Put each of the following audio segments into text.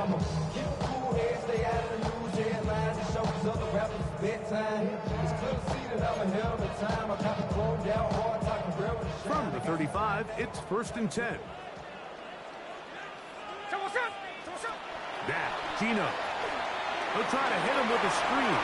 I'ma keep a cool head, stay out of the news headlines, and show these other rappers bedtime. It's clear to see that I'm ahead of the time. I got the thrown down hard, talking real with the From the 35, it's 1st and 10. That, Gino. He'll try to hit him with a screen.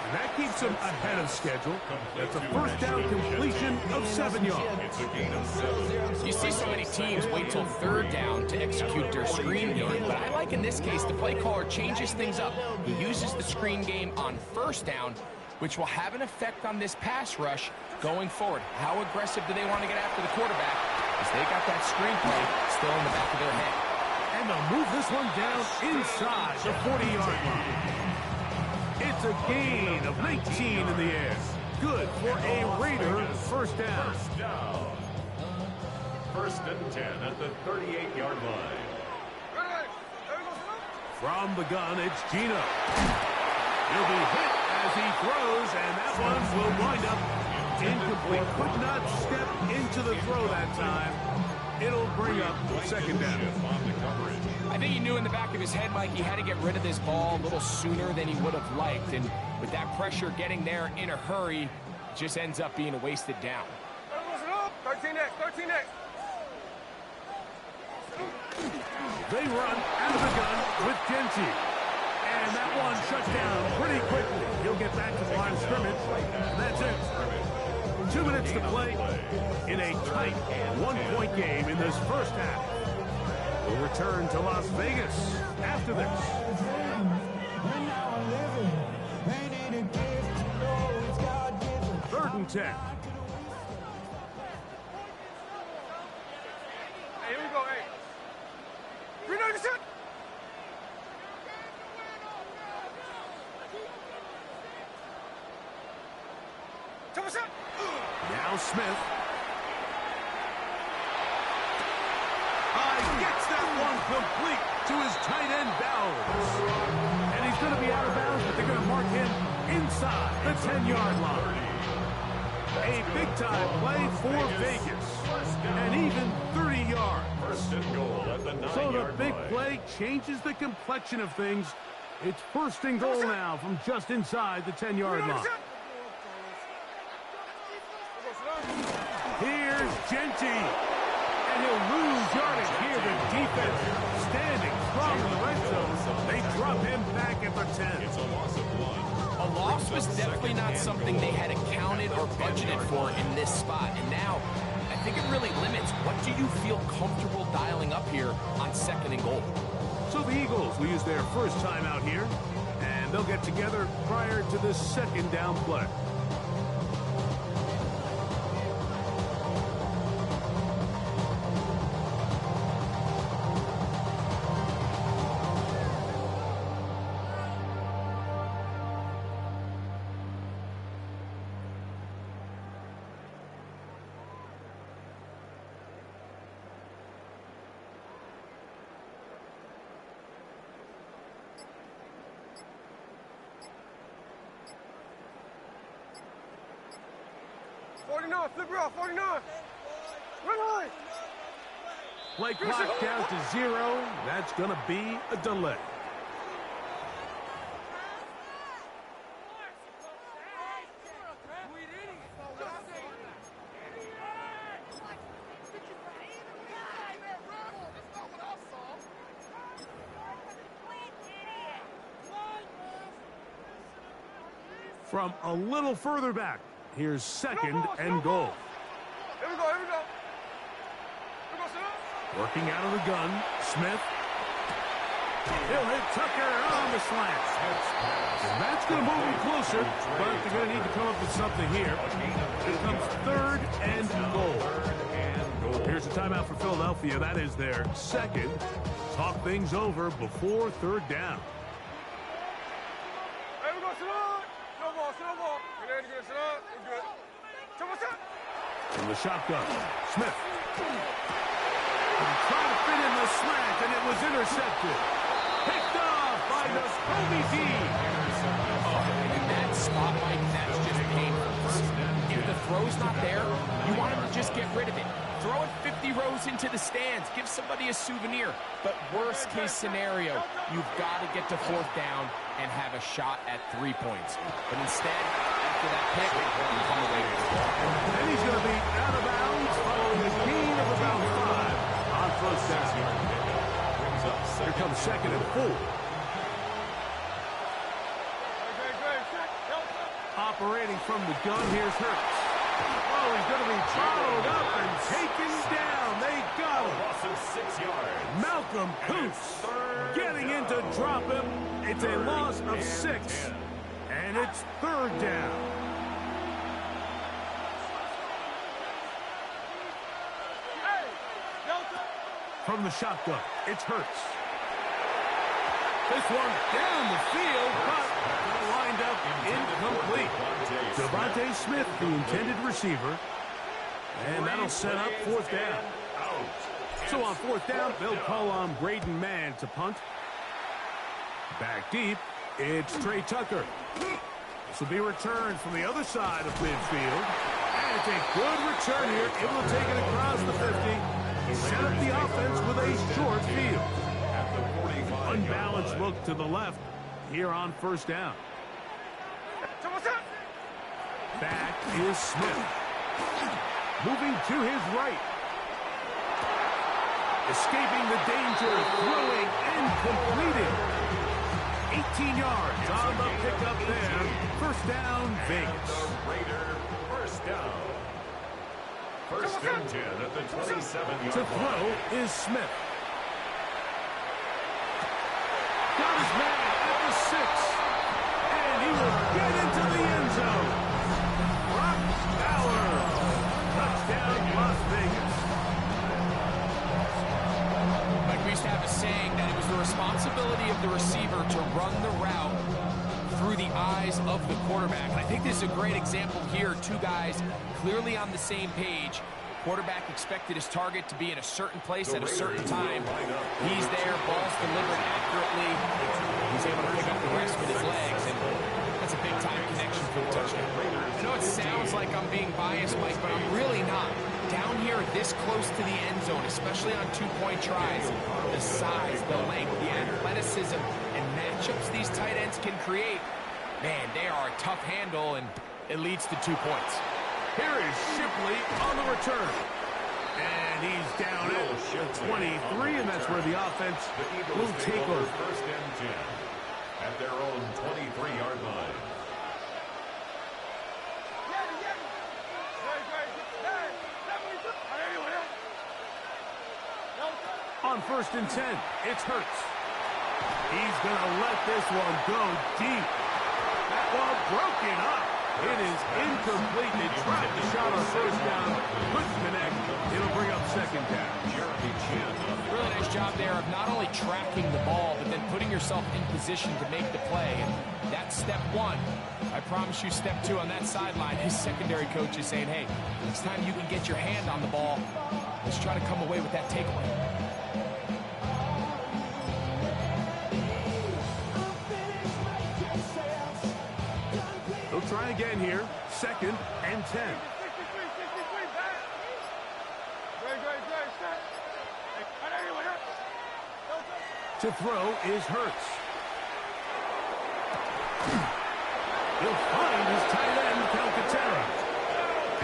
And that keeps him ahead of schedule. That's a first down completion of 7 yards. It's a gain of 7. You see so many teams wait till 3rd down to execute their screen game, but I like in this case the play caller changes things up. He uses the screen game on 1st down, which will have an effect on this pass rush going forward. How aggressive do they want to get after the quarterback? Because they got that screen play still in the back of their head. And they'll move this one down inside the 40-yard line. It's a gain of 19 in the air. Good for a Raider first down. 1st and 10 at the 38-yard line. From the gun, it's Gino. He'll be hit as he throws, and that one will wind up incomplete. Could not step into the throw that time. It'll bring up 2nd down. I think he knew in the back of his head, Mike, he had to get rid of this ball a little sooner than he would have liked. And with that pressure getting there in a hurry, just ends up being a wasted down. 13X, 13X. They run out of the gun with Genty. And that one shut down pretty quickly. He'll get back to the line of scrimmage. And that's it. 2 minutes to play in a tight 1-point game in this first half. We'll return to Las Vegas after this. 3rd and 10. Hey, here we go, hey. 397. Now Smith. Gets that one complete to his tight end Bowers. And he's going to be out of bounds, but they're going to mark him inside the 10-yard line. A big-time play for Vegas. And even 30 yards. 1st and goal at the 9-yard line. So the big play changes the complexion of things. It's 1st and goal now from just inside the 10-yard line. Here's Genty. And he'll lose yardage here. The defense standing strong in the red zone. They drop him back at the 10. It's a loss of 1. A loss was definitely not something they had accounted or budgeted for in this spot. And now, I think it really limits what do you feel comfortable dialing up here on 2nd and goal. So the Eagles will use their first time out here. And they'll get together prior to this 2nd down play. Flip her off, 49. Run line. Play clock down to 0. That's going to be a delay. From a little further back, here's 2nd and goal. Here we go, here we go. Working out of the gun, Smith. He'll hit Tucker on the slant. And that's going to move him closer, but they're going to need to come up with something here. Here comes 3rd and goal. Here's a timeout for Philadelphia. That is their 2nd. Talk things over before 3rd down. Hey, we go, Snowball. Snowball. Get ready to get a shot. We're good. From the shotgun, Smith. Trying to fit in the slant, and it was intercepted. Picked off by the Kobe D. In that spot, Mike, that's just painful. If the throw's not there, you want him to just get rid of it. Throw it 50 rows into the stands. Give somebody a souvenir. But worst case scenario, you've got to get to 4th down and have a shot at 3 points. But instead, after that pick, you come away with it. And he's going to be out of bounds following a gain of about 5 on 1st down. Here comes 2nd and 4. Operating from the gun, here's Hurts. Oh, he's going to be followed up and taken down. They got him. Loss of 6 yards. Malcolm Hoots getting in to drop him. It's a loss of 6. And it's 3rd down. From the shotgun, it's Hurts. This one down the field, but gonna wind up incomplete. Devontae Smith, the intended receiver. And that'll set up 4th down. So on 4th down, they'll call on Braden Mann to punt. Back deep, it's Trey Tucker. This will be returned from the other side of midfield. And it's a good return here, able to take it across the 50. Set up the offense with a short field. Unbalanced look to the left here on 1st down. Back is Smith. Moving to his right. Escaping the danger, throwing and completing. 18 yards on the pickup there. 1st down, Vegas. Raider, 1st down. 1st and 10 at the 27-yard To throw is Smith. Got his man at the 6. And he will get into the end zone. Brock Bowers. Touchdown, Las Vegas. Like we used to have a saying that it was the responsibility of the receiver to run the route through the eyes of the quarterback. And I think this is a great example here. 2 guys clearly on the same page. Quarterback expected his target to be in a certain place at a certain time. He's there, ball's delivered accurately. He's able to pick up the rest with his legs, and that's a big-time connection for the touchdown. I know it sounds like I'm being biased, Mike, but I'm really not. Down here this close to the end zone, especially on 2-point tries, the size, the length, the athleticism, and matchups these tight ends can create, man, they are a tough handle, and it leads to 2 points. Here is Shipley on the return. And he's down at 23, and that's where the offense will take over. 1st and 10 at their own 23-yard line. On 1st and 10, it's Hurts. He's going to let this one go deep. That one broken up. It is incomplete. They tried the shot on 1st down. Couldn't connect. It'll bring up 2nd down. Really nice job there of not only tracking the ball, but then putting yourself in position to make the play. And that's step 1. I promise you step 2 on that sideline. His secondary coach is saying, hey, next time you can get your hand on the ball, let's try to come away with that takeaway. They'll try again here. 2nd and 10. To throw is Hurts. He'll find his tight end, Calcaterra.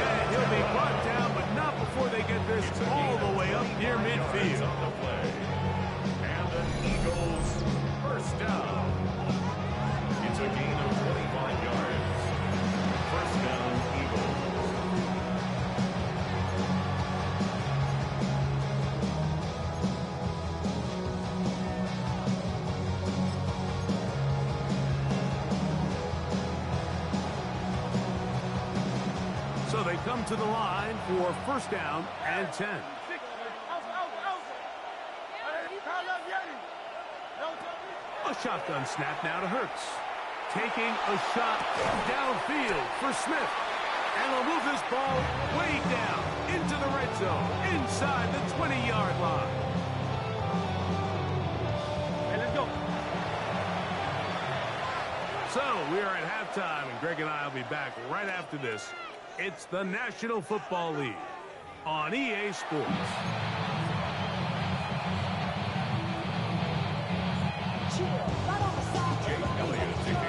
And he'll be brought down, but not before they get this all the way up near midfield. On the play. And the Eagles 1st down. It's a gain of 25 yards. 1st down, Eagles. So they come to the line for 1st down and 10. A shotgun snap now to Hurts. Taking a shot downfield for Smith. And they'll move this ball way down into the red zone, inside the 20-yard line. Hey, let's go. So we are at halftime, and Greg and I will be back right after this. It's the National Football League. on EA Sports.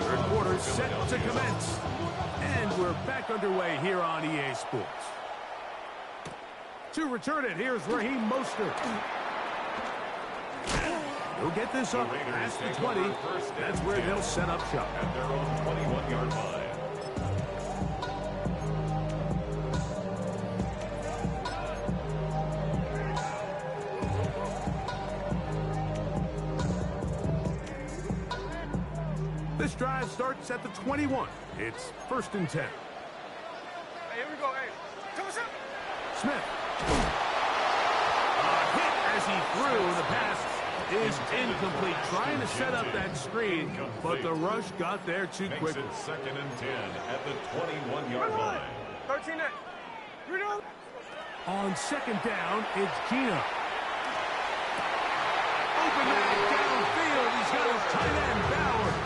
Third quarter set to commence. And we're back underway here on EA Sports. To return it, here's Raheem Mostert. He'll get this up past the 20. That's where they'll set up shop. At their own 21-yard line. This drive starts at the 21. It's 1st and 10. Hey, here we go. Hey, come on, Smith. A hit as he threw. The pass is incomplete. Trying to set up that screen, but the rush got there too quickly. Makes it 2nd and 10 at the 21-yard line. 13 net. You know. On 2nd down, it's Gino. Open man downfield. He's got his tight end, Bowers.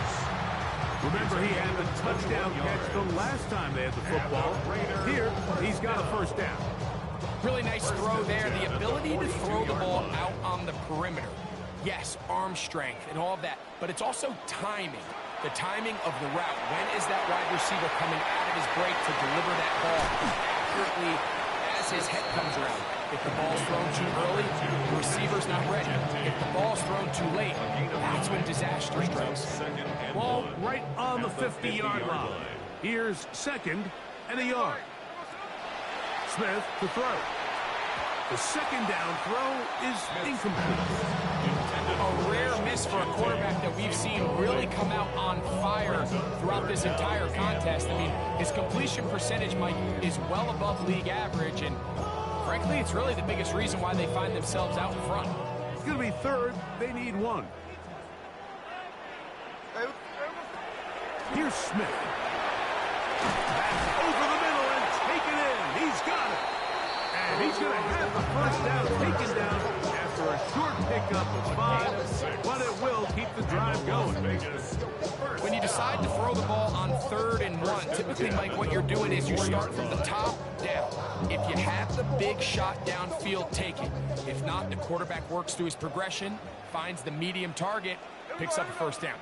Remember, he had the touchdown catch the last time they had the football. Here, he's got a 1st down. Really nice throw there. The ability to throw the ball out on the perimeter. Yes, arm strength and all of that, but it's also timing. The timing of the route. When is that wide receiver coming out of his break to deliver that ball accurately as his head comes around? If the ball's thrown too early, the receiver's not ready. If the ball's thrown too late, that's when disaster strikes. Ball right on the 50-yard line. Here's 2nd and a yard. Smith to throw. The 2nd down throw is incomplete. A rare miss for a quarterback that we've seen really come out on fire throughout this entire contest. I mean, his completion percentage, Mike, is well above league average, and frankly, it's really the biggest reason why they find themselves out in front. It's going to be 3rd. They need 1. Here's Smith. That's over the middle and taken in. He's got it. And he's going to have the 1st down taken down after a short pickup of 5, but it will keep the drive going. When you decide to throw the ball on 3rd and 1, typically, Mike, what you're doing is you start from the top down. If you have the big shot downfield, take it. If not, the quarterback works through his progression, finds the medium target, picks up a 1st down.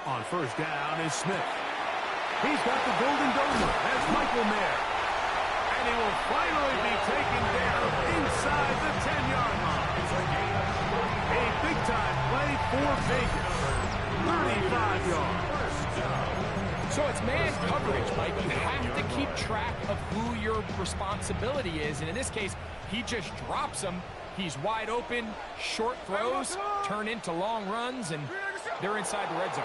On 1st down is Smith. He's got the golden domer. That's Michael Mayer. And he will finally be taken down inside the 10-yard line. A big-time play for Vegas. 35 yards. So it's man coverage, Mike. You have to keep track of who your responsibility is. And in this case, he just drops him. He's wide open. Short throws turn into long runs, and they're inside the red zone.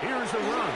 Here's a run.